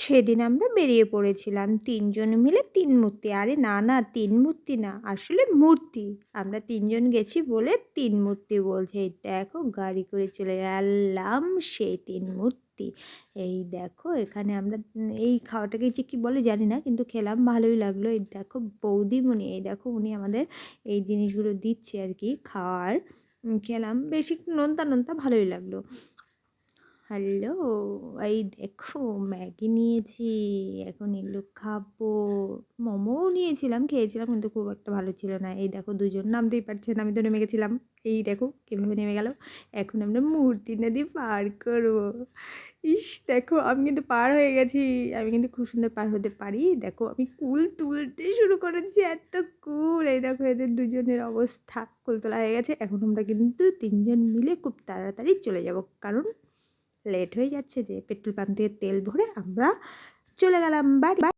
সেদিন আমরা বেরিয়ে পড়েছিলাম ৩ জন মিলে ৩ মূর্তি। আরে না, না ৩ মূর্তি না, আসলে মূর্তি। আমরা ৩ জন গেছি বলে ৩ মূর্তি বলছে। এই দেখো গাড়ি করে চলে গেলাম সেই ৩ মূর্তি। এই দেখো এখানে আমরা এই খাওয়াটাকে যে কী বলে জানি না, কিন্তু খেলাম ভালোই লাগলো। এই দেখো বৌদিমণি, এই দেখো উনি আমাদের এই জিনিসগুলো দিচ্ছে আর কি খাওয়ার। খেলাম বেশ একটু নোনতা, নোনতা ভালোই লাগলো। হ্যালো, এই দেখো ম্যাগি নিয়েছি, এখন এগুলো খাবো। মোমোও নিয়েছিলাম, খেয়েছিলাম কিন্তু খুব একটা ভালো ছিল না। এই দেখো দুজন নামতেই পারছে না, আমি তো নেমে গেছিলাম। এই দেখো কীভাবে নেমে গেল। এখন আমরা মূর্তি নদী পার করবো। ইস দেখো আমি কিন্তু পার হয়ে গেছি, আমি কিন্তু খুব সুন্দর পার হতে পারি। দেখো আমি কুল তুলতে শুরু করেছি, এত কুল। এই দেখো এদের দুজনের অবস্থা, কুল তোলা হয়ে গেছে। এখন আমরা কিন্তু ৩ জন মিলে খুব তাড়াতাড়ি চলে যাব, কারণ লেট হয়ে যাচ্ছে, যে পেট্রোল পাম্প থেকে তেল ভরে আমরা চলে গেলাম বাড়ি।